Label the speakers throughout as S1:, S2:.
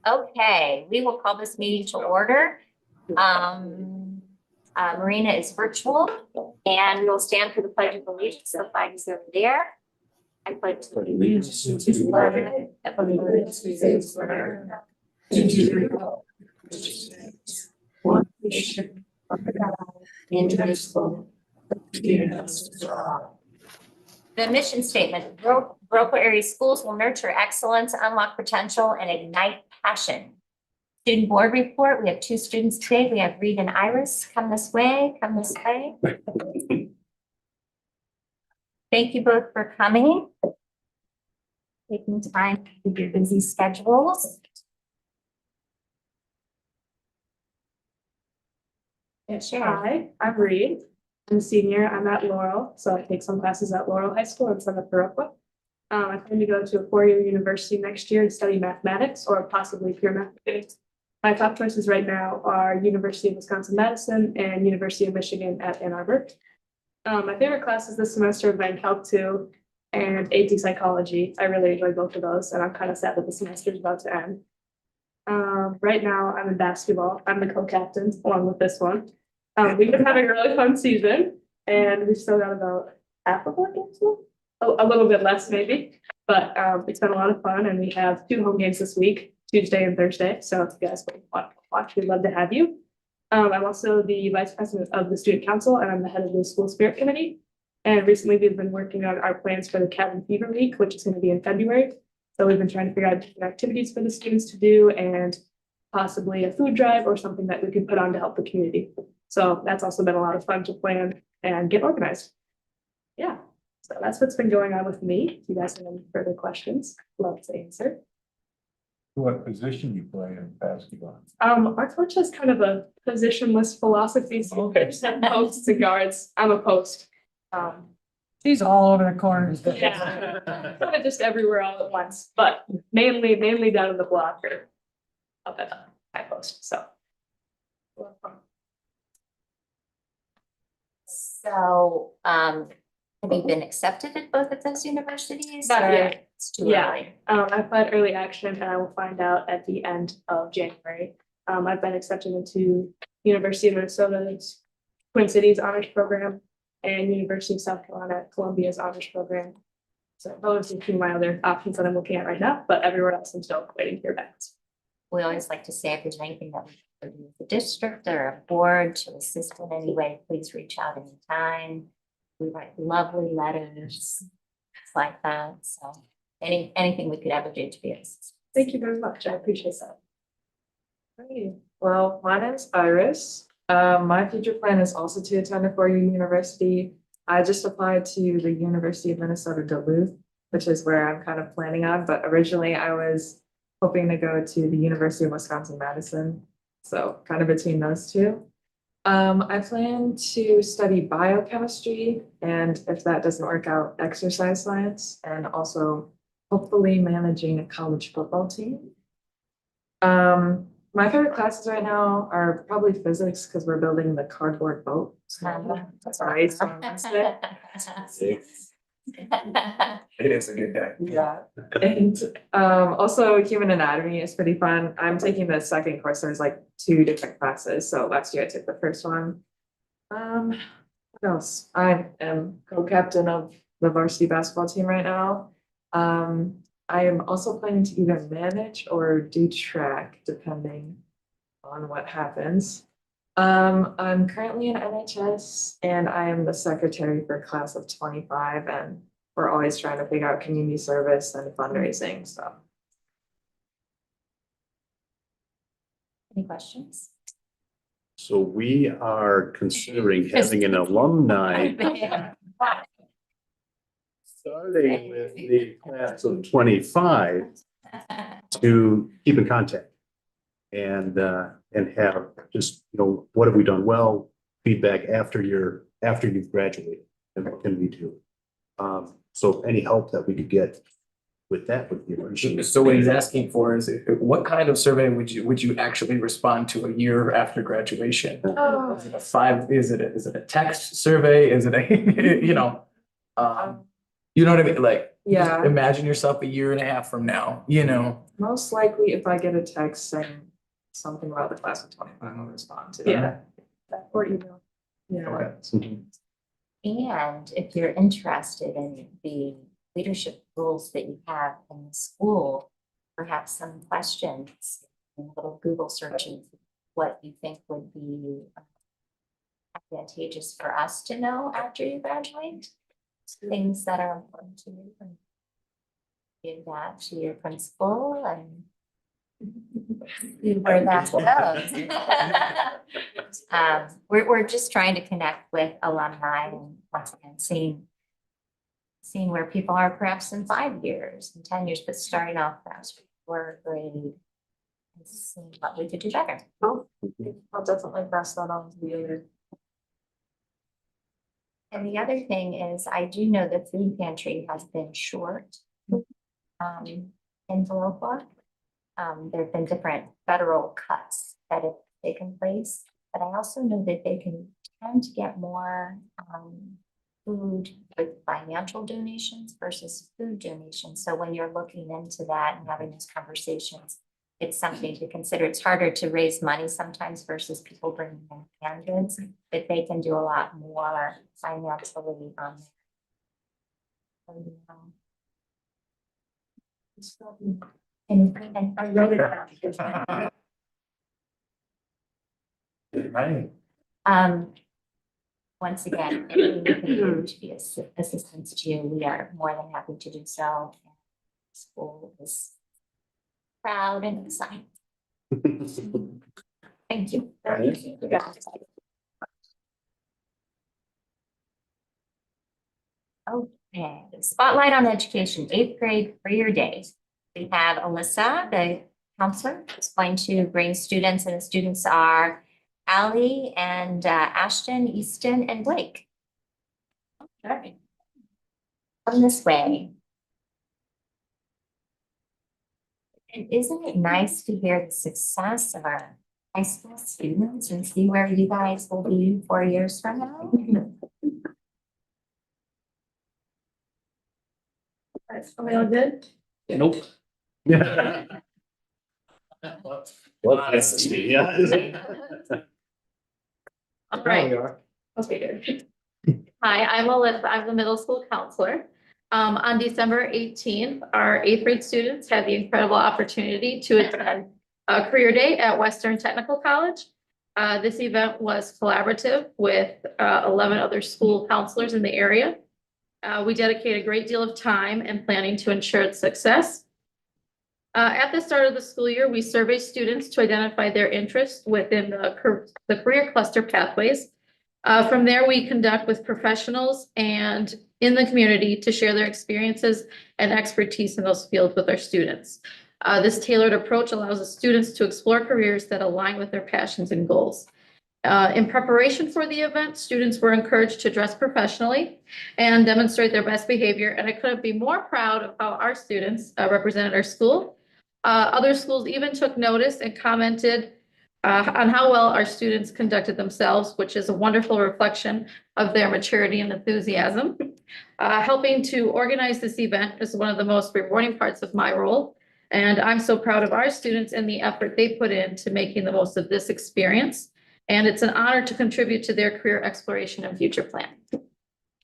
S1: Okay, we will call this meeting to order. Marina is virtual, and we will stand for the Pledge of Allegiance. The flag is over there. I pledge allegiance to the flag of the United States of America, and to the republic which stands one nation under God, indivisible, with liberty and justice for all. The mission statement: Viroqua area schools will nurture excellence, unlock potential, and ignite passion. Student board report. We have 2 students today. We have Reed and Iris. Come this way. Come this way. Thank you both for coming. Taking time with your busy schedules.
S2: Hi, I'm Reed. I'm a senior. I'm at Laurel, so I take some classes at Laurel High School and some at Viroqua. I plan to go to a 4-year university next year and study mathematics or possibly pure mathematics. My top choices right now are University of Wisconsin-Madison and University of Michigan at Ann Arbor. My favorite classes this semester have been Calc 2 and AP Psychology. I really enjoyed both of those, and I'm kind of sad that the semester is about to end. Right now I'm in basketball. I'm the co-captain along with this one. We've been having a really fun season, and we've still got about half of our games left. A little bit less maybe, but it's been a lot of fun, and we have 2 home games this week, Tuesday and Thursday. So if you guys want to watch, we'd love to have you. I'm also the vice president of the student council, and I'm the head of the school spirit committee. And recently we've been working on our plans for the Cabin Fever Week, which is going to be in February. So we've been trying to figure out different activities for the students to do, and possibly a food drive or something that we can put on to help the community. So that's also been a lot of fun to plan and get organized. Yeah, so that's what's been going on with me. If you guys have any further questions, love to answer.
S3: What position you play in basketball?
S2: Our coach has kind of a positionless philosophy. So there's posts and guards. I'm a post.
S4: She's all over the corners.
S2: Yeah, kind of just everywhere all at once, but mainly down in the block or up at the high post. So.
S1: So, have you been accepted at both of those universities?
S2: Not
S1: or
S2: yet.
S1: It's too
S2: Yeah.
S1: early.
S2: I applied early action, and I will find out at the end of January. I've been accepted into University of Minnesota's Twin Cities Honors Program and University of South Carolina Columbia's Honors Program. So those are 2 of my other options that I'm looking at right now, but everywhere else I'm still waiting to hear back.
S1: We always like to say if there's anything that we can do with the district or a board to assist in any way, please reach out anytime. We write lovely letters, things like that. So anything we could ever do to be of assistance.
S2: Thank you very much. I appreciate that.
S5: Great. Well, my name's Iris. My future plan is also to attend a 4-year university. I just applied to the University of Minnesota Duluth, which is where I'm kind of planning on, but originally I was hoping to go to the University of Wisconsin-Madison. So kind of between those 2. I plan to study biochemistry, and if that doesn't work out, exercise science, and also hopefully managing a college football team. My favorite classes right now are probably physics because we're building the cardboard boat. So that's nice.
S3: It is a good day.
S5: Yeah. And also human anatomy is pretty fun. I'm taking the second course. There's like 2 different classes. So last year I took the first one. What else? I am co-captain of the varsity basketball team right now. I am also planning to either manage or do track depending on what happens. I'm currently in NHS, and I am the secretary for class of 25, and we're always trying to figure out community service and fundraising stuff.
S1: Any questions?
S6: So we are considering having an alumni starting with the class of 25 to keep in contact and have just, what have we done well, feedback after you've graduated, and what can we do? So any help that we could get with that would be appreciated.
S7: So what he's asking for is what kind of survey would you actually respond to a year after graduation? Is it a text survey? Is it a, You know what I mean? Like,
S5: Yeah.
S7: imagine yourself a year and a half from now, you know?
S5: Most likely, if I get a text saying something about the class of 25, I'll respond to
S2: Yeah.
S5: that.
S2: Or email.
S5: Yeah.
S6: Okay.
S1: And if you're interested in the leadership roles that you have in the school, perhaps some questions, a little Google searching, what you think would be advantageous for us to know after you graduate, things that are important to you, and give that to your principal and see where that goes. We're just trying to connect with alumni and once again, seeing where people are perhaps in 5 years and 10 years, but starting off perhaps before grade and seeing what we could do better.
S5: I'll definitely pass that on to the other.
S1: And the other thing is, I do know the food pantry has been short in Viroqua. There have been different federal cuts that have taken place, but I also know that they can tend to get more food with financial donations versus food donations. So when you're looking into that and having these conversations, it's something to consider. It's harder to raise money sometimes versus people bringing in canned goods, but they can do a lot more financially on and I wrote it down.
S3: Right.
S1: Once again, anything we can do to be assistance to you, we are more than happy to do so. School is proud and excited. Thank you. Okay, spotlight on education, 8th grade career day. We have Alyssa, the counselor, who's going to bring students, and the students are Allie and Ashton, Easton, and Blake. Okay. Come this way. And isn't it nice to hear the success of our high school students and see where you guys will be 4 years from now?
S2: Are we all good?
S7: Nope.
S6: Yeah. Honesty, yeah.
S2: All right.
S7: are.
S2: Okay, good. Hi, I'm Alyssa. I'm the middle school counselor. On December 18th, our 8th grade students had the incredible opportunity to attend a career day at Western Technical College. This event was collaborative with 11 other school counselors in the area. We dedicate a great deal of time and planning to ensure its success. At the start of the school year, we survey students to identify their interests within the career cluster pathways. From there, we conduct with professionals and in the community to share their experiences and expertise in those fields with our students. This tailored approach allows the students to explore careers that align with their passions and goals. In preparation for the event, students were encouraged to dress professionally and demonstrate their best behavior. And I couldn't be more proud of how our students represented our school. Other schools even took notice and commented on how well our students conducted themselves, which is a wonderful reflection of their maturity and enthusiasm. Helping to organize this event is one of the most rewarding parts of my role. And I'm so proud of our students and the effort they put into making the most of this experience. And it's an honor to contribute to their career exploration and future planning.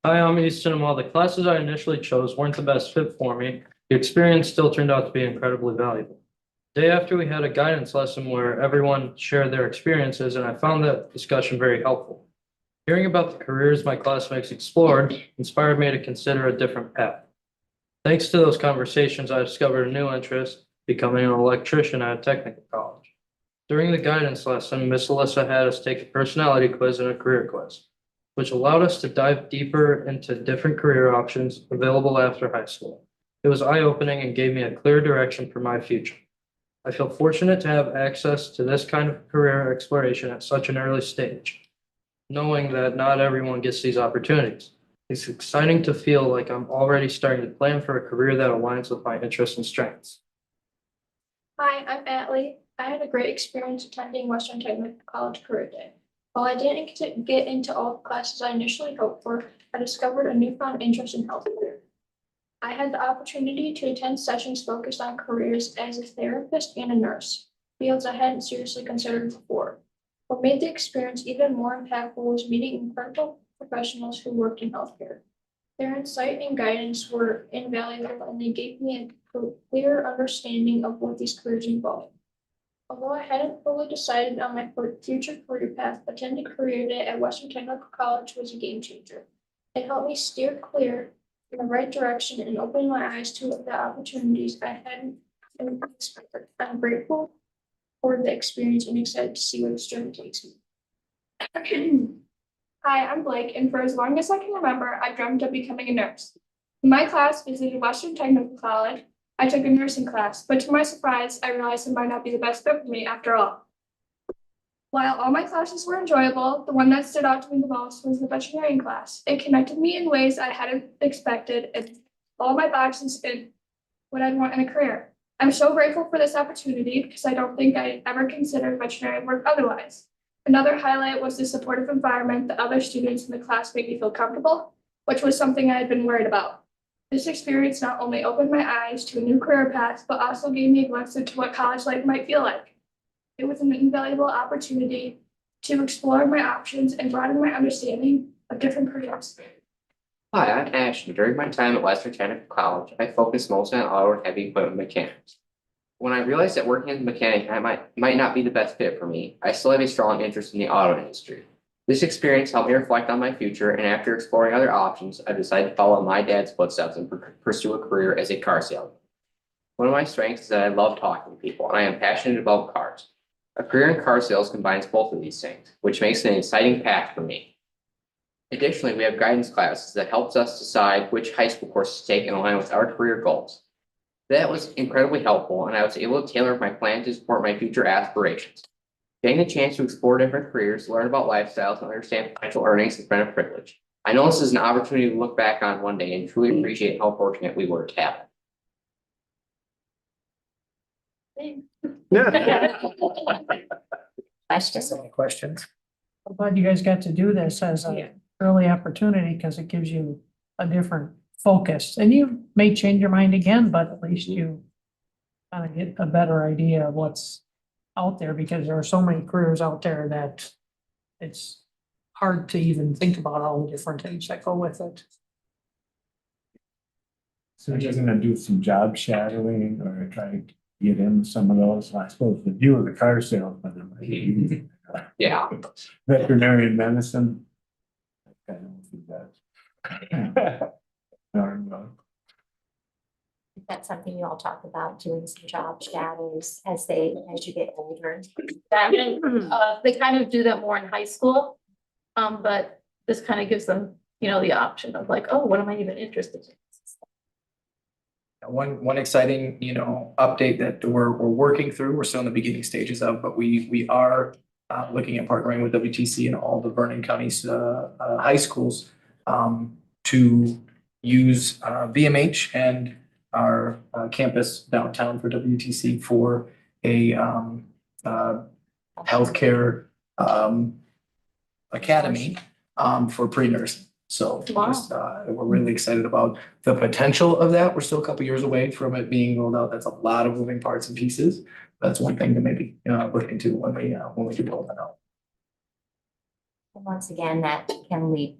S8: Hi, I'm Easton, and while the classes I initially chose weren't the best fit for me, the experience still turned out to be incredibly valuable. The day after, we had a guidance lesson where everyone shared their experiences, and I found that discussion very helpful. Hearing about the careers my classmates explored inspired me to consider a different path. Thanks to those conversations, I discovered a new interest, becoming an electrician at a technical college. During the guidance lesson, Miss Alyssa had us take a personality quiz and a career quiz, which allowed us to dive deeper into different career options available after high school. It was eye-opening and gave me a clear direction for my future. I feel fortunate to have access to this kind of career exploration at such an early stage, knowing that not everyone gets these opportunities. It's exciting to feel like I'm already starting to plan for a career that aligns with my interests and strengths.
S9: Hi, I'm Atlee. I had a great experience attending Western Technical College Career Day. While I didn't get into all the classes I initially hoped for, I discovered a newfound interest in healthcare. I had the opportunity to attend sessions focused on careers as a therapist and a nurse, fields I hadn't seriously considered before. What made the experience even more impactful was meeting incredible professionals who worked in healthcare. Their insight and guidance were invaluable, and they gave me a clear understanding of what these careers involve. Although I hadn't fully decided on my future career path, attending career day at Western Technical College was a game changer. It helped me steer clear in the right direction and opened my eyes to the opportunities I hadn't expected. I'm grateful for the experience and excited to see where this journey takes me. Hi, I'm Blake, and for as long as I can remember, I dreamt of becoming a nurse. When my class visited Western Technical College, I took a nursing class, but to my surprise, I realized it might not be the best fit for me after all. While all my classes were enjoyable, the one that stood out to me the most was the veterinarian class. It connected me in ways I hadn't expected and all my boxes in what I'd want in a career. I'm so grateful for this opportunity because I don't think I ever considered veterinary work otherwise. Another highlight was the supportive environment that other students in the class made me feel comfortable, which was something I had been worried about. This experience not only opened my eyes to a new career path, but also gave me a glimpse into what college life might feel like. It was an invaluable opportunity to explore my options and broaden my understanding of different careers.
S10: Hi, I'm Ashton. During my time at Western Technical College, I focused mostly on auto and heavy equipment mechanics. When I realized that working as a mechanic might not be the best fit for me, I still have a strong interest in the auto industry. This experience helped me reflect on my future, and after exploring other options, I decided to follow my dad's footsteps and pursue a career as a car salesman. One of my strengths is that I love talking to people, and I am passionate about cars. A career in car sales combines both of these things, which makes it an exciting path for me. Additionally, we have guidance classes that helps us decide which high school courses to take in line with our career goals. That was incredibly helpful, and I was able to tailor my plan to support my future aspirations. Getting the chance to explore different careers, learn about lifestyles, and understand financial earnings has been a privilege. I know this is an opportunity to look back on one day and truly appreciate how fortunate we were to have it.
S1: Questions?
S7: Any questions?
S4: I'm glad you guys got to do this as an early opportunity because it gives you a different focus. And you may change your mind again, but at least you kind of get a better idea of what's out there because there are so many careers out there that it's hard to even think about all the different things that go with it.
S3: So you're gonna do some job shadowing or try to get in some of those, I suppose, the view of the car salesman.
S10: Yeah.
S3: Veterinarian medicine. I don't think that's. No.
S1: That's something you all talk about, doing some job shadows as you get older.
S11: They kind of do that more in high school. But this kind of gives them, the option of like, oh, what am I even interested in?
S7: One exciting, update that we're working through, we're still in the beginning stages of, but we are looking at partnering with WTC and all the Vernon County's high schools to use VMH and our campus downtown for WTC for a healthcare academy for pre-nursing. So we're really excited about the potential of that. We're still a couple years away from it being rolled out. That's a lot of moving parts and pieces. That's one thing to maybe look into when we do roll that out.
S1: And once again, that can lead.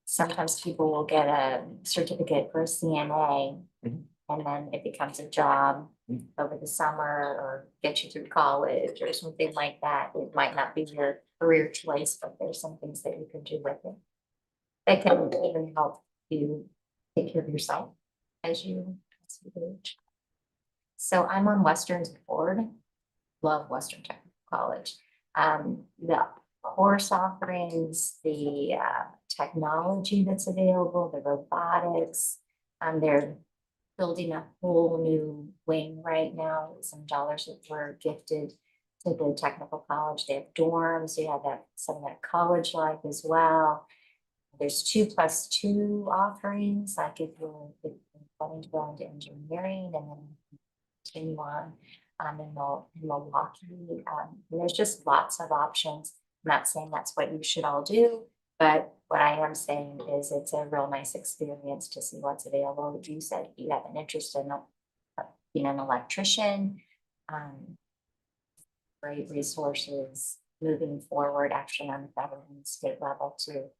S1: Sometimes people will get a certificate for a CNA, and then it becomes a job over the summer or get you through college or something like that. It might not be your career choice, but there's some things that you can do with it. That can even help you take care of yourself as you age. So I'm on Western's board. Love Western Technical College. The course offerings, the technology that's available, the robotics. They're building a whole new wing right now with some dollars that were gifted to the technical college. They have dorms, you have some of that college life as well. There's 2+2 offerings, like if you're wanting to go into engineering and then continue on in Milwaukee. There's just lots of options. I'm not saying that's what you should all do, But what I am saying is it's a real nice experience to see what's available. You said you have an interest in being an electrician. Great resources moving forward, actually on the federal and state level to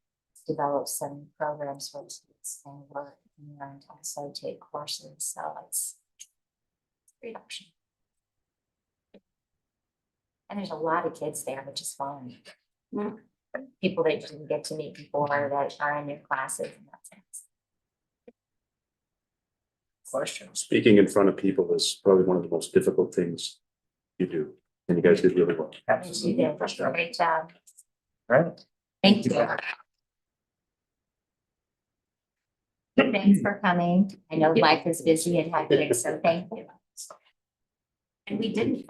S1: develop some programs for students and work and also take courses. So it's a great option. And there's a lot of kids there, which is fun. People that you didn't get to meet before that are in your classes and that sense.
S7: Questions?
S6: Speaking in front of people is probably one of the most difficult things you do, and you guys did really well.
S1: You did a great job.
S7: Right.
S1: Thank you. Thanks for coming. I know life is busy and hectic, so thank you. And we didn't.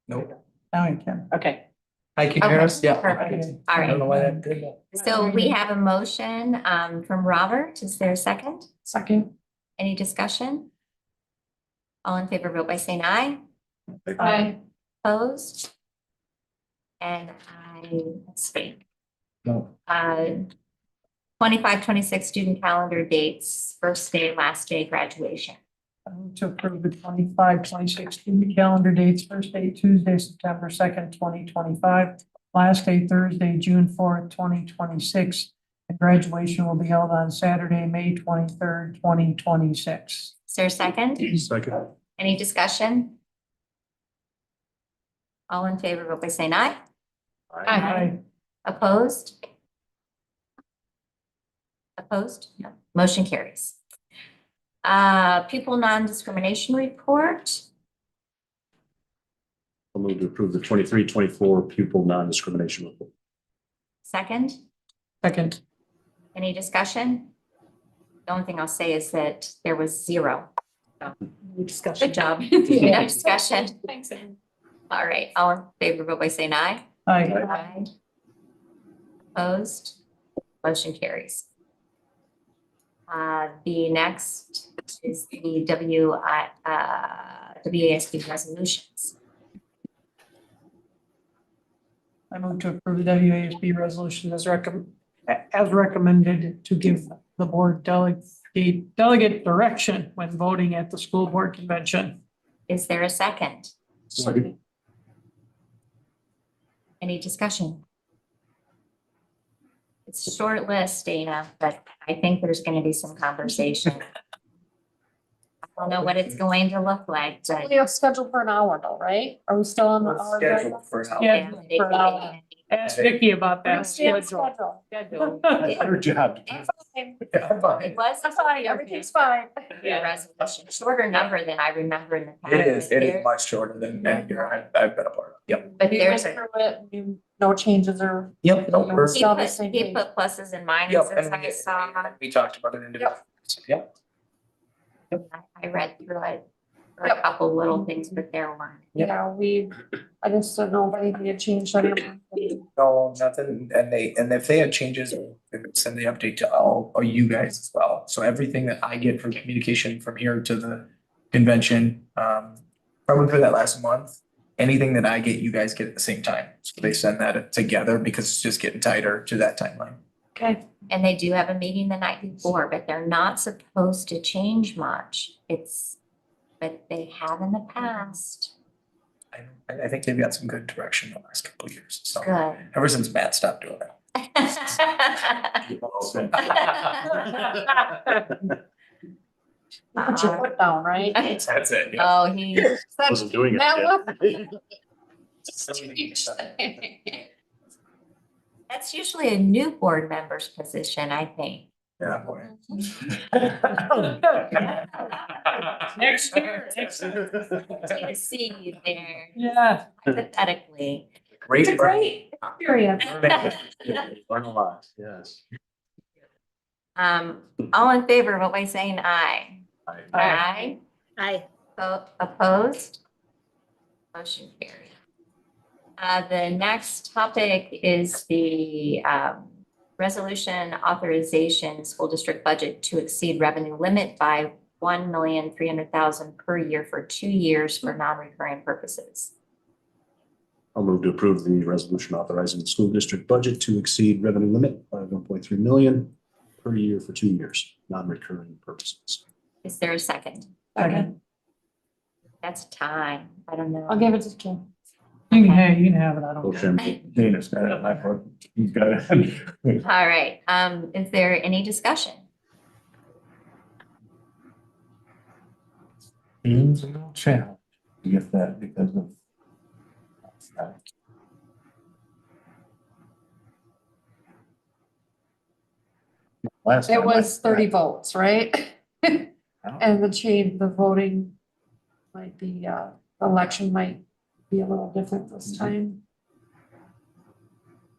S7: Nope.
S4: Now you can. Okay.
S7: Hi, can you hear us? Yeah.
S1: Perfect. All
S7: I don't know
S1: right.
S7: why that did that.
S1: So we have a motion from Robert. Is there a second?
S4: Second.
S1: Any discussion? All in favor, vote by saying aye.
S2: Aye.
S1: Opposed? And I abstain.
S3: No.
S1: 25-26 student calendar dates, first day, last day, graduation.
S4: I move to approve the 25-26 student calendar dates, first day Tuesday, September 2nd, 2025. Last day Thursday, June 4th, 2026. And graduation will be held on Saturday, May 23rd, 2026.
S1: Is there a second?
S6: Second.
S1: Any discussion? All in favor, vote by saying aye.
S4: Aye.
S1: Opposed? Opposed? No. Motion carries. Pupil non-discrimination report.
S6: I'll move to approve the 23-24 pupil non-discrimination report.
S1: Second,
S4: Second.
S1: any discussion? The only thing I'll say is that there was zero.
S2: Discussion.
S1: Good job. No discussion.
S2: Thanks, Anne.
S1: All right, all in favor, vote by saying aye.
S4: Aye.
S1: Aye. Opposed? Motion carries. The next is the WASB resolutions.
S4: I move to approve the WASB resolution as recommended to give the board delegate the delegate direction when voting at the school board convention.
S1: Is there a second?
S3: Second.
S1: Any discussion? It's a short list, Dana, but I think there's gonna be some conversation. I don't know what it's going to look like, but.
S11: We have scheduled for an hour though, right? Are we still on the hour?
S7: Scheduled for an hour.
S4: Yeah.
S1: they-
S4: for an hour. Ask Vicky about that schedule.
S11: Schedule.
S3: Her job.
S7: Yeah, fine.
S1: It was.
S11: Fine, everything's fine.
S1: A resolution, shorter number than I remember in the past.
S7: It is
S1: There-
S7: much shorter than any year I've been a part of. Yep.
S1: But
S11: You
S1: there's,
S11: went through it, no changes or.
S7: Yep, no, we're,
S1: he
S11: Still the
S1: put,
S11: same
S1: he
S11: page.
S1: put pluses and
S7: yep,
S1: minuses,
S7: and
S1: I saw.
S7: we talked about it individually. Yep.
S1: I read through it for a couple little things, but there weren't.
S11: Yeah, I just don't know if anything had changed. I didn't-
S7: No, nothing, and if they had changes, they would send the update to all you guys as well. So everything that I get from communication from here to the convention, probably for that last month, anything that I get, you guys get at the same time. So they send that together because it's just getting tighter to that timeline.
S11: Okay,
S1: And they do have a meeting the night before, but they're not supposed to change much. But they have in the past.
S7: I think they've got some good direction the last couple of years, so
S1: Good.
S7: ever since Matt stopped doing it.
S11: put your foot down, right?
S7: That's it, yeah.
S1: Oh, he,
S6: Wasn't doing it
S11: Matt,
S6: yet.
S1: that's usually a new board member's position, I think.
S7: Yeah, boy.
S4: Next year, next year.
S1: To see you there,
S4: Yeah.
S1: hypothetically.
S7: Great.
S11: It's a great experience.
S6: Learn a lot, yes.
S1: All in favor, vote by saying aye. Aye.
S11: Aye.
S1: Opposed? Motion carried. The next topic is the resolution authorization school district budget to exceed revenue limit by 1,300,000 per year for 2 years for non-recurring purposes.
S6: I'll move to approve the resolution authorizing the school district budget to exceed revenue limit by 1.3 million per year for 2 years, non-recurring purposes.
S1: Is there a second?
S11: Second.
S1: That's a tie. I don't know.
S11: I'll give it to Kim.
S4: You can have it, I don't care.
S6: Motion.
S3: Dana's got it, I thought he's got it.
S1: All right, is there any discussion?
S3: It's a little challenge to get that because of. Last
S11: It
S3: time
S11: was 30 votes, right? And the voting might be, the election might be a little different this time.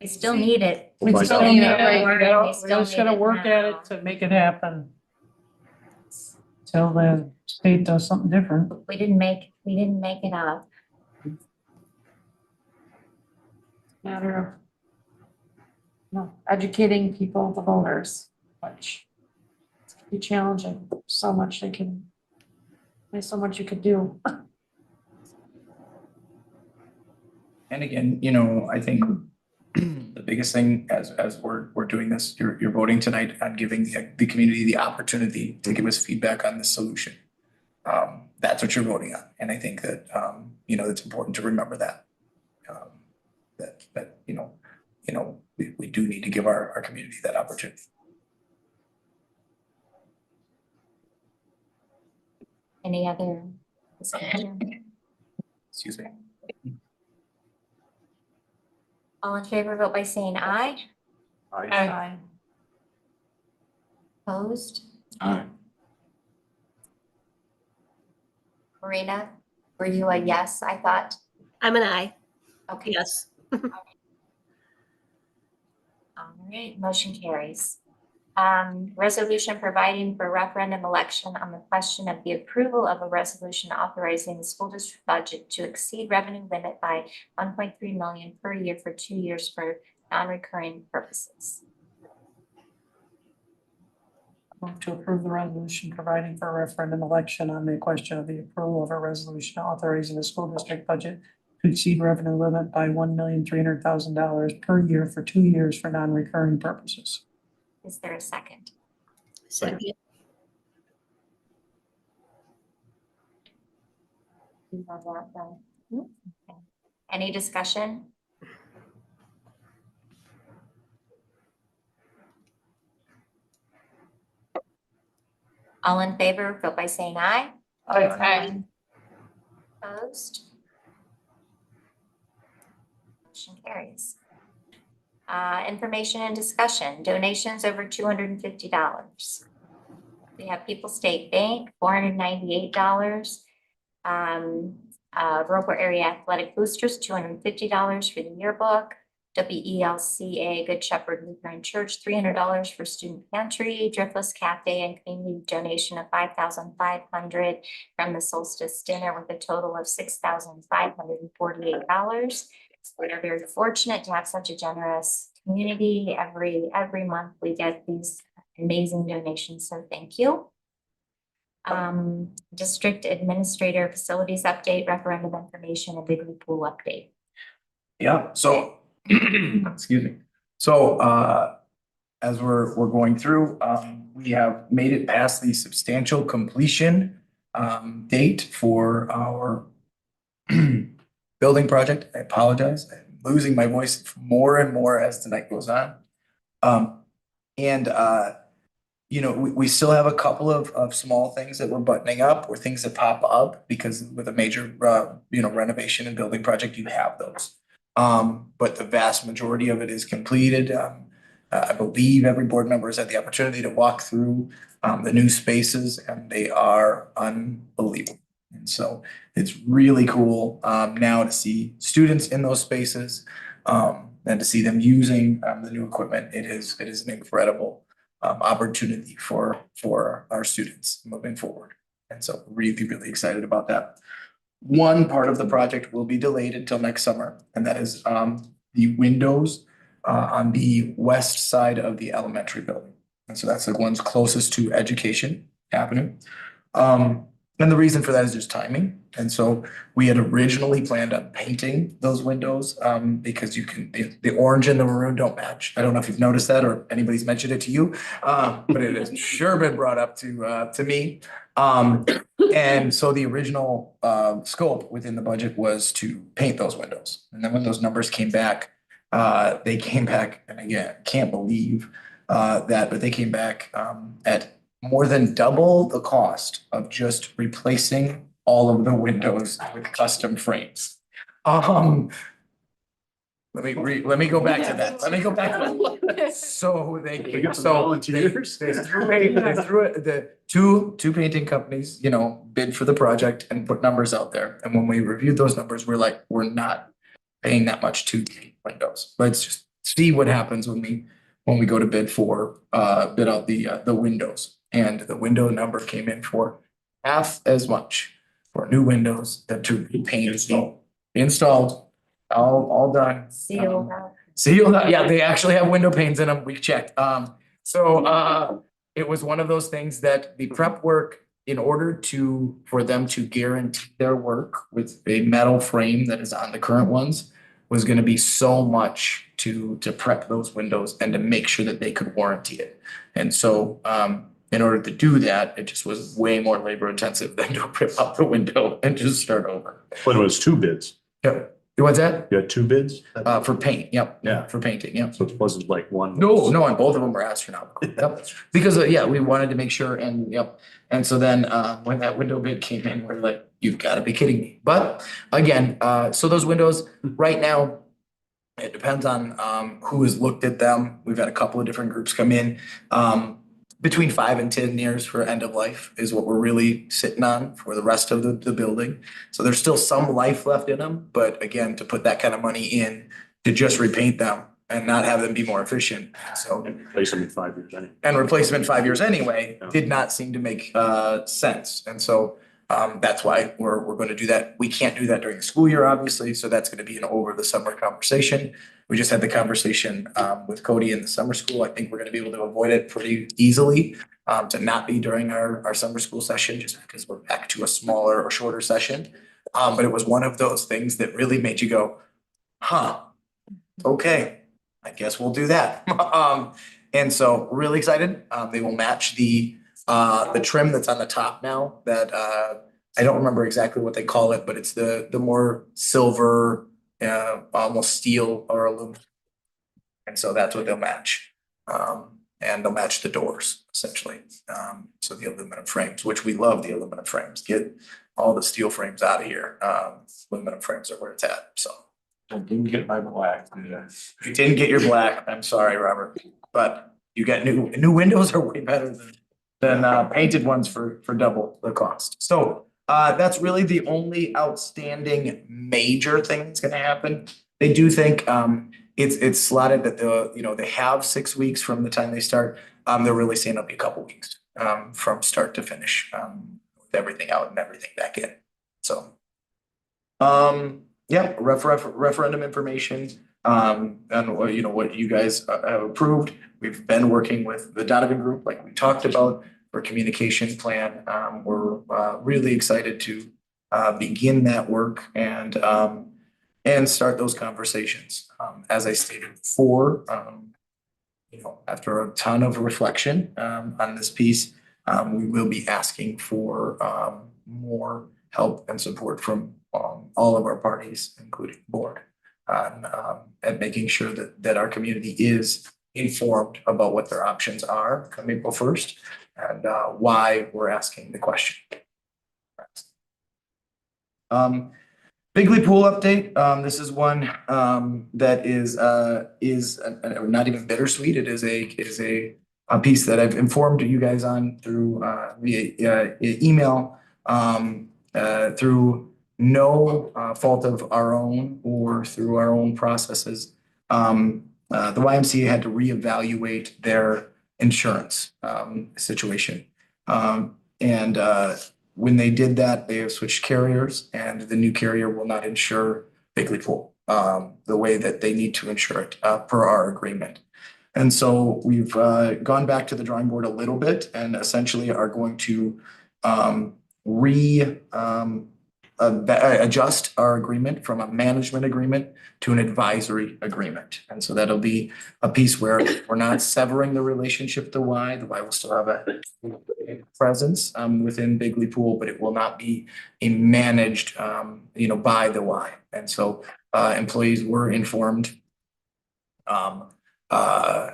S1: We still need it.
S11: We
S6: Like-
S11: still need it,
S4: Yeah,
S11: right?
S4: we're
S1: still
S4: just gonna
S1: need it
S4: work at
S1: now.
S4: it to make it happen. Till the state does something different.
S1: We didn't make it up.
S11: Matter of, educating people, the voters, which can be challenging. So much there's so much you could do.
S7: And again, I think the biggest thing as we're doing this, you're voting tonight on giving the community the opportunity to give us feedback on the solution. That's what you're voting on. And I think that, it's important to remember that. That we do need to give our community that opportunity.
S1: Any other discussion?
S7: Excuse me.
S1: All in favor, vote by saying aye.
S11: Aye.
S1: Opposed?
S3: Aye.
S1: Marina, were you a yes, I thought?
S12: I'm an aye,
S1: Okay.
S12: yes.
S1: All right, motion carries. Resolution providing for referendum election on the question of the approval of a resolution authorizing the school district budget to exceed revenue limit by 1.3 million per year for 2 years for non-recurring purposes.
S4: Move to approve the resolution providing for a referendum election on the question of the approval of a resolution authorizing the school district budget to exceed revenue limit by $1,300,000 per year for 2 years for non-recurring purposes.
S1: Is there a second?
S12: Second.
S1: We have that done. Okay. Any discussion? All in favor, vote by saying aye.
S9: Aye.
S1: Opposed? Motion carries. Information and discussion, donations over $250. We have People State Bank, $498. Viroqua Area Athletic Boosters, $250 for the yearbook. WELCA Good Shepherd Lutheran Church, $300 for student pantry. Driftless Cafe and community donation of $5,500 from the Solstice Dinner with a total of $6,548. We are very fortunate to have such a generous community. Every month we get these amazing donations, so thank you. District Administrator Facilities Update, referendum information, and Big League Pool update.
S7: Yeah, so, excuse me. So, as we're going through, we have made it past the substantial completion, date for our building project. I apologize. I'm losing my voice more and more as the night goes on. You know, we still have a couple of small things that we're buttoning up or things that pop up because with a major, renovation and building project, you have those. But the vast majority of it is completed. I believe every board member has had the opportunity to walk through the new spaces, and they are unbelievable. And so it's really cool now to see students in those spaces and to see them using the new equipment. It is an incredible opportunity for our students moving forward. And so really excited about that. One part of the project will be delayed until next summer, and that is the windows on the west side of the elementary building. And so that's the ones closest to Education Avenue. And the reason for that is just timing. And so we had originally planned on painting those windows because the orange and the maroon don't match. I don't know if you've noticed that or anybody's mentioned it to you, but it has sure been brought up to me. And so the original scope within the budget was to paint those windows. And then when those numbers came back, they came back, and again, can't believe that, but they came back at more than double the cost of just replacing all of the windows with custom frames. Let me go back to that. So
S6: We got some volunteers.
S7: they threw the two painting companies, bid for the project and put numbers out there. And when we reviewed those numbers, we're like, we're not paying that much to paint windows. Let's just see what happens when we go to bid out the windows. And the window number came in for half as much for new windows than to repaint. Installed, all done.
S1: Sealed.
S7: Sealed, yeah, they actually have window panes in them. We checked. So it was one of those things that the prep work, in order for them to guarantee their work with a metal frame that is on the current ones, was gonna be so much to prep those windows and to make sure that they could warranty it. And so in order to do that, it just was way more labor intensive than to rip out the window and just start over.
S6: But it was two bids.
S7: Yep. What's that?
S6: You had two bids?
S7: For paint, yep.
S6: Yeah.
S7: For painting, yep.
S6: So it wasn't like one.
S7: No, and both of them were astronomical. Yep. Because, we wanted to make sure and, yep. And so then, when that window bid came in, we're like, you've got to be kidding me. But again, so those windows right now, it depends on, who has looked at them. We've had a couple of different groups come in. Between 5 and 10 years for end of life is what we're really sitting on for the rest of the building. So there's still some life left in them, but again, to put that kind of money in to just repaint them and not have them be more efficient. So
S6: And replace them in 5 years anyway.
S7: and replace them in 5 years anyway,
S6: Yeah.
S7: did not seem to make sense. And so that's why we're going to do that. We can't do that during the school year, obviously, so that's going to be an over the summer conversation. We just had the conversation with Cody in the summer school. I think we're going to be able to avoid it pretty easily to not be during our summer school session, just because we're back to a smaller or shorter session. But it was one of those things that really made you go, okay, I guess we'll do that. And so really excited. They will match the trim that's on the top now that I don't remember exactly what they call it, but it's the more silver, almost steel or aluminum. And so that's what they'll match. And they'll match the doors essentially. So the aluminum frames, which we love the aluminum frames, get all the steel frames out of here. Aluminum frames are where it's at, so.
S3: I didn't get my black. Did I?
S7: If you didn't get your black, I'm sorry, Robert, but you got new windows are way better than painted ones for double the cost. So that's really the only outstanding major thing that's gonna happen. They do think it's slotted that they have 6 weeks from the time they start. They're really saying it'll be a couple weeks from start to finish with everything out and everything back in. So yeah, referendum information, and what you guys have approved. We've been working with the Donovan Group, like we talked about, for communication plan. We're really excited to begin that work and start those conversations. As I stated before, after a ton of reflection on this piece, we will be asking for more help and support from all of our parties, including the board, and making sure that our community is informed about what their options are come April 1st and why we're asking the question. Bigley Pool update. This is one that is not even bittersweet. It is a piece that I've informed you guys on through via email through no fault of our own or through our own processes. The YMCA had to reevaluate their insurance situation. When they did that, they have switched carriers, and the new carrier will not insure Bigley Pool the way that they need to insure it per our agreement. And so we've gone back to the drawing board a little bit and essentially are going to adjust our agreement from a management agreement to an advisory agreement. And so that'll be a piece where we're not severing the relationship with the Y. The Y will still have a presence within Bigley Pool, but it will not be managed by the Y. And so employees were informed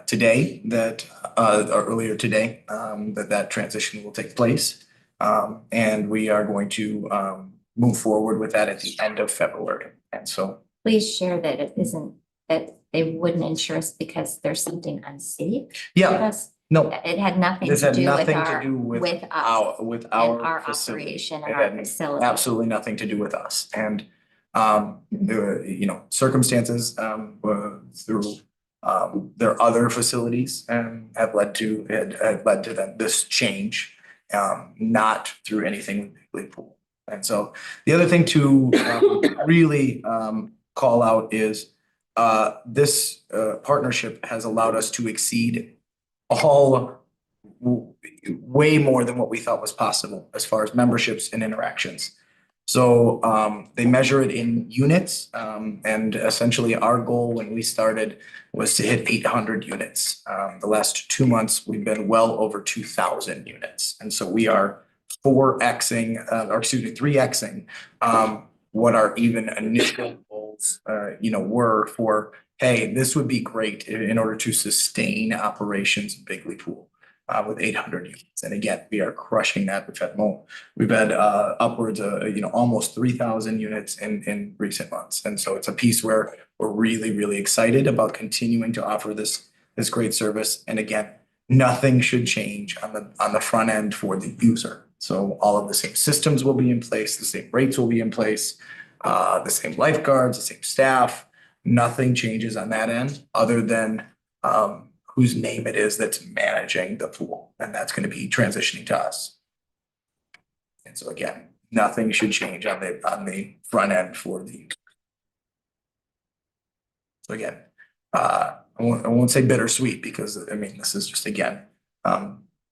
S7: today that or earlier today that transition will take place. And we are going to move forward with that at the end of February. And so
S1: Please share that it isn't, that they wouldn't insure us because there's something unsafe.
S7: yeah,
S1: Because
S7: no,
S1: it had nothing
S7: this
S1: to
S7: had
S1: do with
S7: nothing to
S1: our,
S7: do
S1: with us.
S7: our
S1: and
S7: facility.
S1: operation
S7: It
S1: and our
S7: had
S1: facility.
S7: absolutely nothing to do with us. And circumstances through their other facilities have led to this change, not through anything with Bigley Pool. And so the other thing to really call out is this partnership has allowed us to exceed way more than what we thought was possible as far as memberships and interactions. So they measure it in units, and essentially our goal when we started was to hit 800 units. The last 2 months, we've been well over 2,000 units. And so we are 3Xing what our even initial goals, were for, hey, this would be great in order to sustain operations in Bigley Pool with 800 units. And again, we are crushing that. We've had upwards of, almost 3,000 units in recent months. And so it's a piece where we're really, really excited about continuing to offer this great service. And again, nothing should change on the front end for the user. So all of the same systems will be in place, the same rates will be in place, the same lifeguards, the same staff. Nothing changes on that end other than whose name it is that's managing the pool. And that's going to be transitioning to us. And so again, nothing should change on the front end for the user. So again, I won't say bittersweet because this is just, again,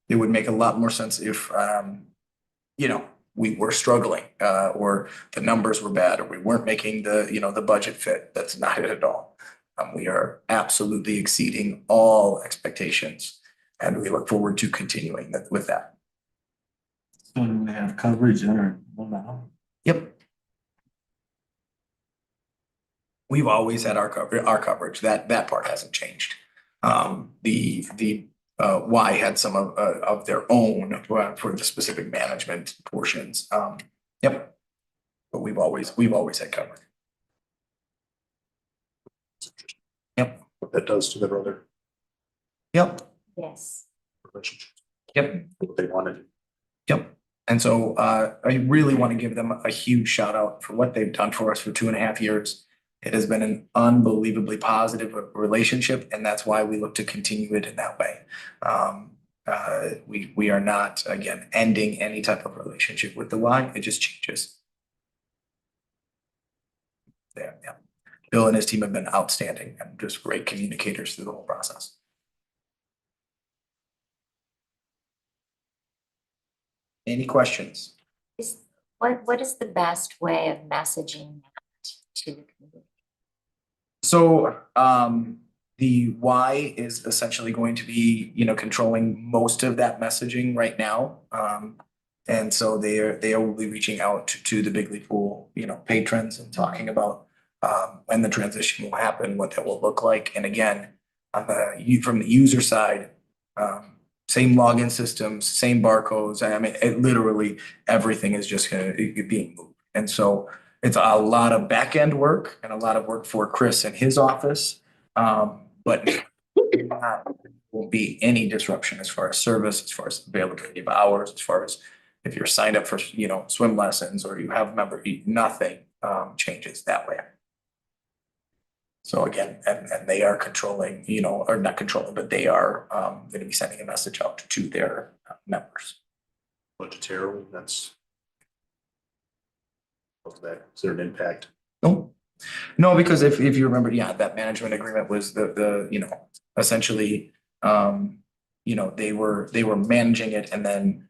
S7: it would make a lot more sense if we were struggling or the numbers were bad or we weren't making the budget fit. That's not it at all. We are absolutely exceeding all expectations and we look forward to continuing with that.
S3: So do we have coverage there now?
S7: Yep. We've always had our coverage, that part hasn't changed. The Y had some of their own for the specific management portions. Yep. But we've always had coverage. Yep.
S6: What that does to their other
S7: Yep.
S1: Yes.
S6: relationships,
S7: Yep.
S6: what they wanted.
S7: Yep. And so I really want to give them a huge shout out for what they've done for us for 2.5 years. It has been an unbelievably positive relationship, and that's why we look to continue it in that way. We are not, again, ending any type of relationship with the Y, it just changes. Yeah, yeah. Bill and his team have been outstanding and just great communicators through the whole process. Any questions?
S1: What is the best way of messaging that to the community?
S7: So the Y is essentially going to be, controlling most of that messaging right now. And so they will be reaching out to the Big League Pool, patrons and talking about when the transition will happen, what that will look like. And again, on from the user side, same login systems, same barcodes. I mean, literally everything is just going to be moved. And so it's a lot of back end work and a lot of work for Chris and his office. But won't be any disruption as far as service, as far as availability of hours, as far as if you're signed up for, swim lessons or you have nothing changes that way. So again, and they are controlling, or not controlling, but they are going to be sending a message out to their members.
S6: Budgetary, that's. Is there an impact?
S7: No, because if you remember, that management agreement was the essentially, they were managing it and then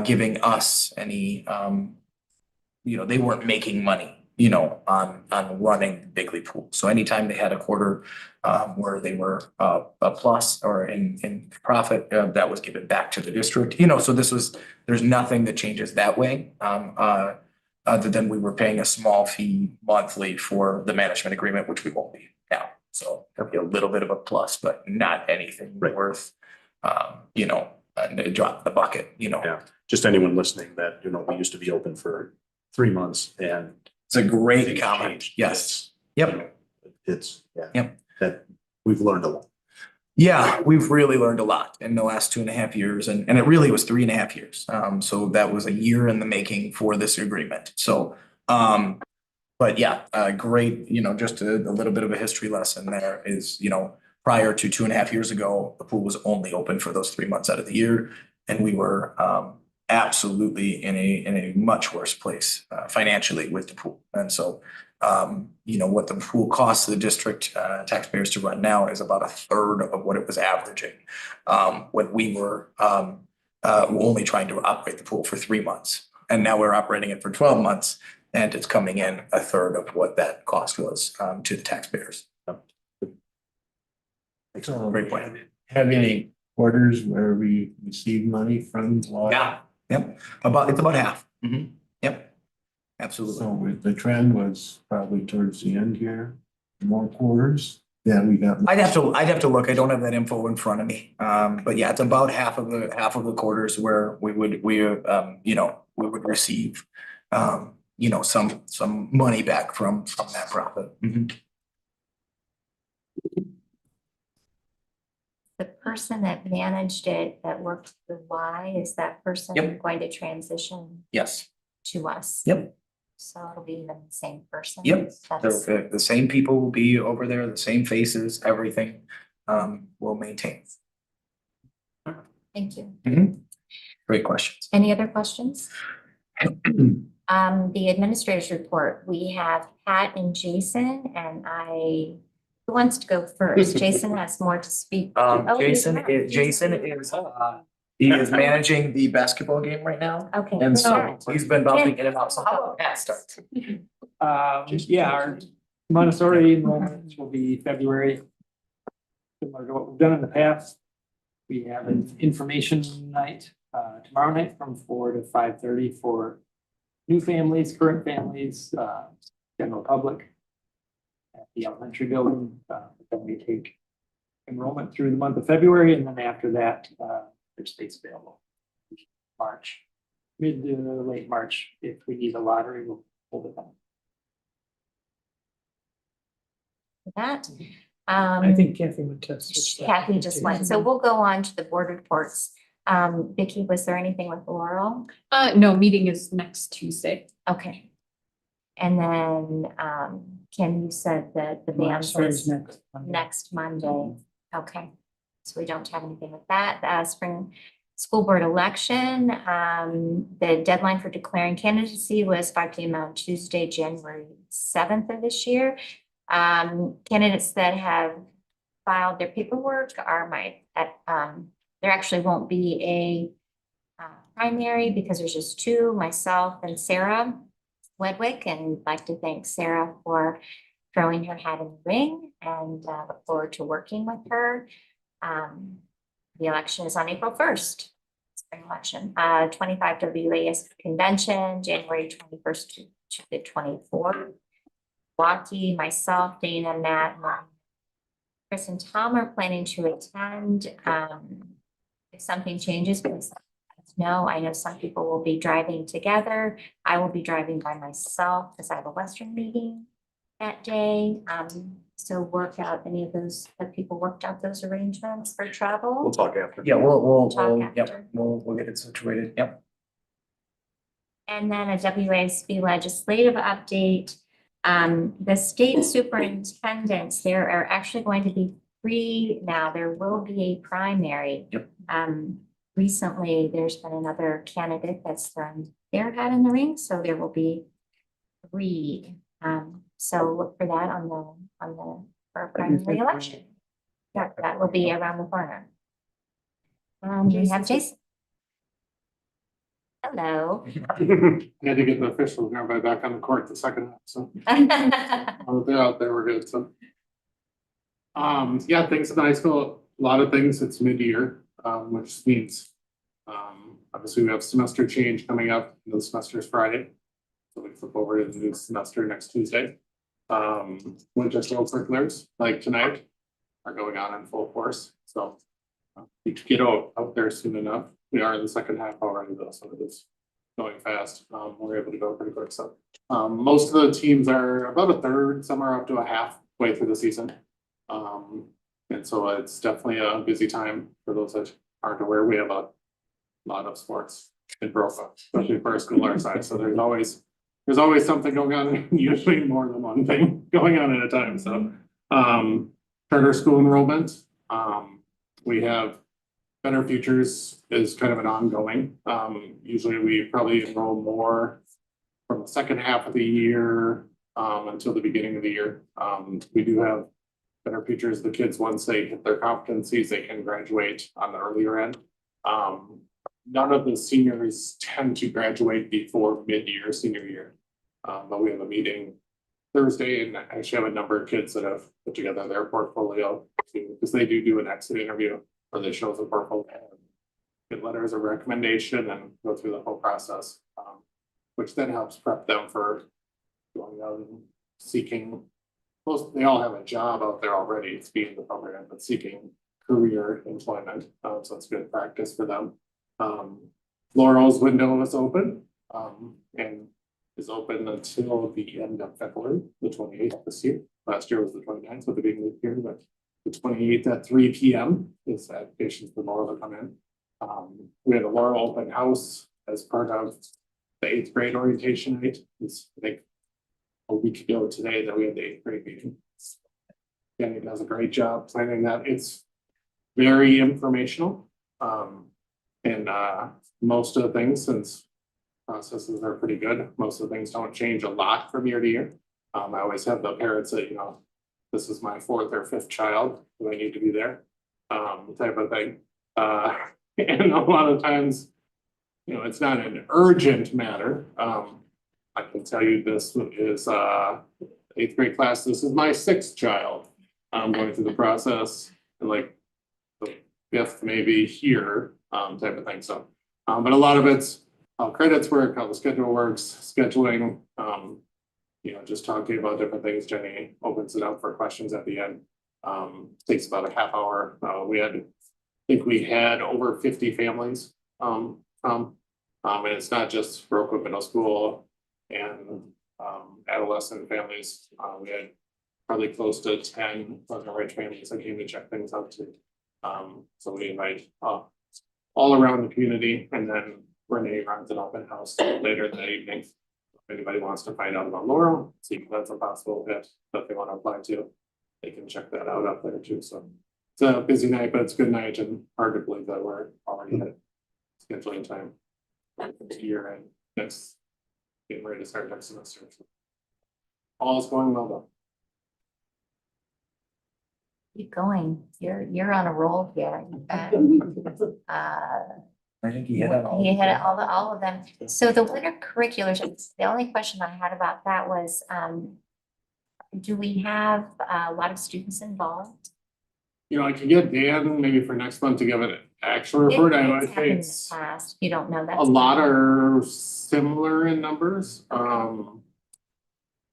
S7: giving us any, they weren't making money, on running Big League Pool. So anytime they had a quarter where they were a plus or in profit, that was given back to the district, so there's nothing that changes that way. Other than we were paying a small fee monthly for the management agreement, which we won't be now. So there'll be a little bit of a plus, but not anything worth, a drop in the bucket,
S6: Yeah, just anyone listening that, we used to be open for 3 months and.
S7: It's a great
S6: things
S7: comment.
S6: changed.
S7: Yes.
S6: Yep. That we've learned a lot.
S7: Yeah, we've really learned a lot in the last 2.5 years, and it really was 3.5 years. So that was a year in the making for this agreement. So, but yeah, great, just a little bit of a history lesson there is, prior to 2.5 years ago, the pool was only open for those 3 months out of the year. And we were absolutely in a much worse place financially with the pool. And so what the pool costs the district taxpayers to run now is about 1/3 of what it was averaging when we were only trying to operate the pool for 3 months. And now we're operating it for 12 months and it's coming in 1/3 of what that cost was to the taxpayers.
S3: So
S7: Great point.
S3: have any quarters where we receive money from?
S7: Yeah, yep, it's about half. Yep, absolutely.
S3: So the trend was probably towards the end here, more quarters. Yeah, we got.
S7: I'd have to look. I don't have that info in front of me. But yeah, it's about half of the quarters where we would receive some money back from that profit.
S1: The person that managed it, that worked with Y, is that person
S7: Yep.
S1: going to transition
S7: Yes.
S1: to us?
S7: Yep.
S1: So it'll be the same person?
S7: Yep.
S1: That's-
S7: The same people will be over there, the same faces, everything will maintain.
S1: Thank you.
S7: Great questions.
S1: Any other questions? The administrator's report, we have Pat and Jason, and who wants to go first? Jason has more to speak. Oh, he's not.
S7: He is managing the basketball game right now.
S1: Okay.
S7: And so he's been bouncing in and out. So how about Pat start?
S12: Our Montessori enrollment will be February. Similar to what we've done in the past. We have an information night tomorrow night from 4 to 5:30 for new families, current families, general public at the elementary building. Then we take enrollment through the month of February, and then after that, there's space available. March, mid to late March, if we need a lottery, we'll hold it on.
S1: That.
S4: I think Kathy would test.
S1: Kathy just went, so we'll go on to the board reports. Vicky, was there anything with Laurel?
S13: No, meeting is next Tuesday.
S1: Okay. And then, Kim, you said that the band was next Monday. Okay, so we don't have anything with that. Spring school board election, the deadline for declaring candidacy was 5 p.m. on Tuesday, January 7th of this year. Candidates that have filed their paperwork are there actually won't be a primary because there's just two, myself and Sarah Wedwick, and I'd like to thank Sarah for throwing her hat in the ring and look forward to working with her. The election is on April 1st. Spring election, 25 WAS convention, January 21st to the 24th. Walkie, myself, Dana, Matt, Chris and Tom are planning to attend. If something changes, please let us know. I know some people will be driving together. I will be driving by myself because I have a Western meeting that day. So work out any of those, have people worked out those arrangements for travel?
S6: We'll talk after.
S7: Yeah, we'll,
S1: Talk
S7: yep,
S1: after.
S7: we'll get it situated, yep.
S1: And then a WASB legislative update. The state superintendents, there are actually going to be 3 now. There will be a primary.
S7: Yep.
S1: Recently, there's been another candidate that's thrown their hat in the ring, so there will be 3. So look for that on the for primary election. Yeah, that will be around the corner. We have Jason. Hello.
S14: I had to get the officials now back on the court the second half, so they're out there, we're good, so. Yeah, things at the high school, a lot of things, it's mid-year, which means, obviously we have semester change coming up, the semester's Friday. So we flip over to the new semester next Tuesday. Winter co-curriculars, like tonight, are going on in full force, so. We get out there soon enough. We are in the second half already though, so it is going fast. We're able to go pretty quick, so. Most of the teams are about a third, some are up to a halfway through the season. And so it's definitely a busy time for those that aren't aware. We have a lot of sports in Viroqua, especially for a school our size, so there's always something going on, usually more than one thing going on at a time, so. Charter school enrollment, we have Better Futures is kind of an ongoing. Usually we probably enroll more from the second half of the year until the beginning of the year. We do have Better Futures, the kids, once they hit their competencies, they can graduate on the earlier end. None of the seniors tend to graduate before mid-year, senior year. But we have a meeting Thursday and I actually have a number of kids that have put together their portfolio because they do an exit interview where they show the portfolio, get letters of recommendation and go through the whole process, which then helps prep them for going out and seeking. They all have a job out there already, it's being the program, but seeking career employment. So it's good practice for them. Laurel's window is open and is open until the end of February, the 28th this year. Last year was the 29th with the big leap year, but the 28th at 3 p.m. is applications for Laurel to come in. We had a Laurel open house as part of the 8th grade orientation night. It's, I think, a week ago today that we had the 8th grade meeting. Danny does a great job planning that. It's very informational. And most of the things, since processes are pretty good, most of the things don't change a lot from year to year. I always have the parents that, you know, this is my 4th or 5th child, do I need to be there? Type of thing. And a lot of times, you know, it's not an urgent matter. I can tell you this is 8th grade class, this is my 6th child. I'm going through the process and like the 5th maybe here, type of thing. So But a lot of it's how credits work, how the schedule works, scheduling, just talking about different things. Jenny opens it up for questions at the end. Takes about a half hour. I think we had over 50 families, and it's not just Viroqua Middle School and, adolescent families. We had probably close to 10 Pleasant Ridge families that came to check things out too. So we invite, all around the community, and then Renee runs an open house later in the evening. If anybody wants to find out about Laurel, see if that's a possible fit that they want to apply to, they can check that out up there too. So it's a busy night, but it's a good night, and hard to believe that we're already at scheduling time this year and next, getting ready to start next semester. So all is going well though.
S1: Keep going. You're on a roll here.
S7: I think he hit it all.
S1: You hit it, all of them. So the winter curriculars, the only question I had about that was, do we have a lot of students involved?
S14: I can get Dan maybe for next month to give an actual report. I would
S1: It's
S14: say
S1: happened in the
S14: it's
S1: past. You don't know that.
S14: a lot are similar in numbers.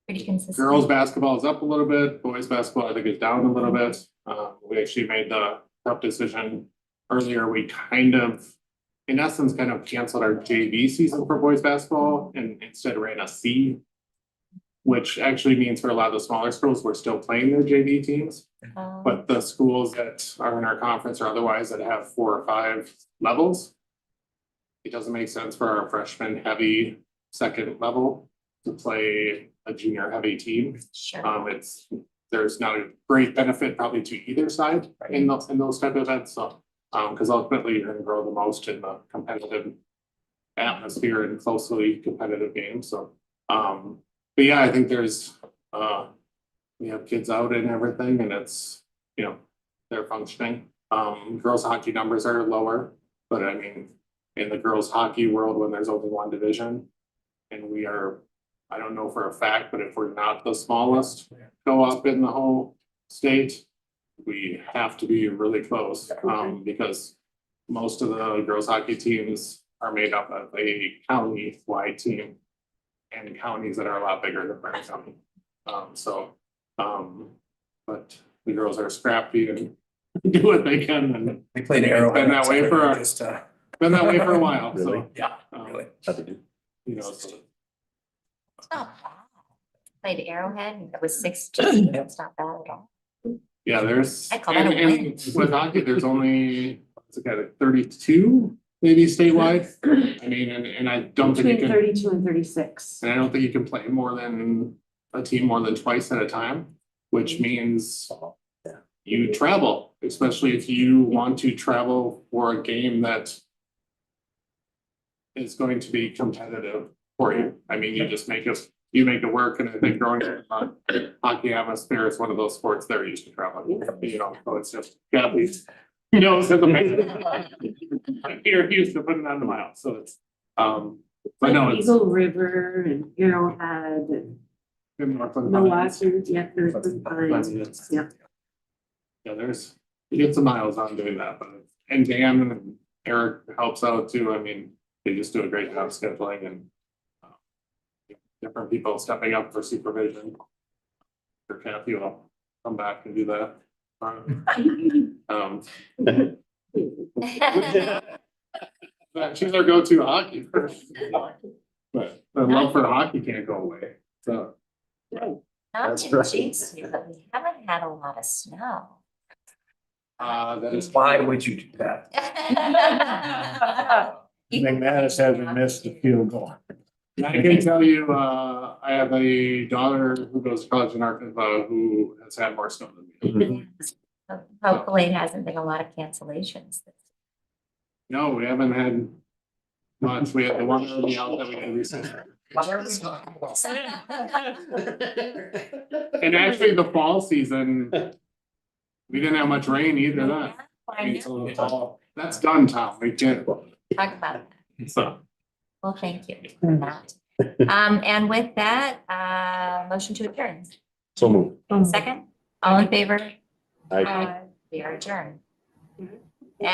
S1: Pretty consistent.
S14: Girls basketball is up a little bit, boys basketball I think is down a little bit. We actually made the tough decision earlier. We in essence, canceled our JV season for boys basketball and instead ran a C, which actually means for a lot of the smaller schools, we're still playing their JV teams. But the schools that are in our conference or otherwise that have 4 or 5 levels, it doesn't make sense for our freshman heavy second level to play a junior heavy team.
S1: Sure.
S14: There's not a great benefit probably to either side in those type of events. So, because ultimately you're gonna grow the most in the competitive atmosphere and closely competitive games. So, but yeah, I think there's, we have kids out and everything, and it's, they're functioning. Girls hockey numbers are lower, but I mean, in the girls hockey world, when there's only one division, and we are, I don't know for a fact, but if we're not the smallest co-op in the whole state, we have to be really close, because most of the girls hockey teams are made up of a county-wide team and counties that are a lot bigger than Brown County. But the girls are scrappy and do what they can, and
S7: They played Arrowhead.
S14: been that way for been that way for a while.
S7: Really?
S14: So
S7: Yeah, really.
S14: so
S1: It's not bad. Played Arrowhead, it was 16. It's not bad at all.
S14: yeah, there's
S1: I call that a
S14: and
S1: win.
S14: with hockey, there's only what's it got, 32 maybe statewide. I mean, and I don't think you
S13: Between
S14: can,
S13: 32 and 36.
S14: and I don't think you can play more than a team more than twice at a time, which means you travel, especially if you want to travel for a game that is going to be competitive for you. I mean, you make it work, and I think growing up in a hockey atmosphere is one of those sports they're used to traveling. So it's just gotta be, it's a man. You're used to putting on the mile, so it's but no, it's
S13: Eagle River and Arrowhead and Milwaukee, yeah, there's the pines, yeah.
S14: Yeah, you get some miles on doing that, but and Dan and Eric helps out too. I mean, they just do a great job scheduling and different people stepping up for supervision. Or Kathy will come back and do that. But she's our go-to hockey person. But the love for hockey can't go away. So
S1: Not
S6: That's
S1: to
S6: right.
S1: jinx you, but we haven't had a lot of snow.
S14: that is
S7: Why would you do that?
S3: McManus hasn't missed a field goal.
S14: I can tell you, I have a daughter who goes to college in Arkansas who has had more snow than me.
S1: Hopefully it hasn't been a lot of cancellations.
S14: No, we haven't had much. We had the one early out that we had recently. And actually the fall season, we didn't have much rain either then. Until the fall. That's done, Tom. We can't.
S1: Talk about it.
S14: So.
S1: Well, thank you for that. And with that, motion to adjourn.
S6: So move.
S1: Second, all in favor?
S6: I
S1: We are adjourned.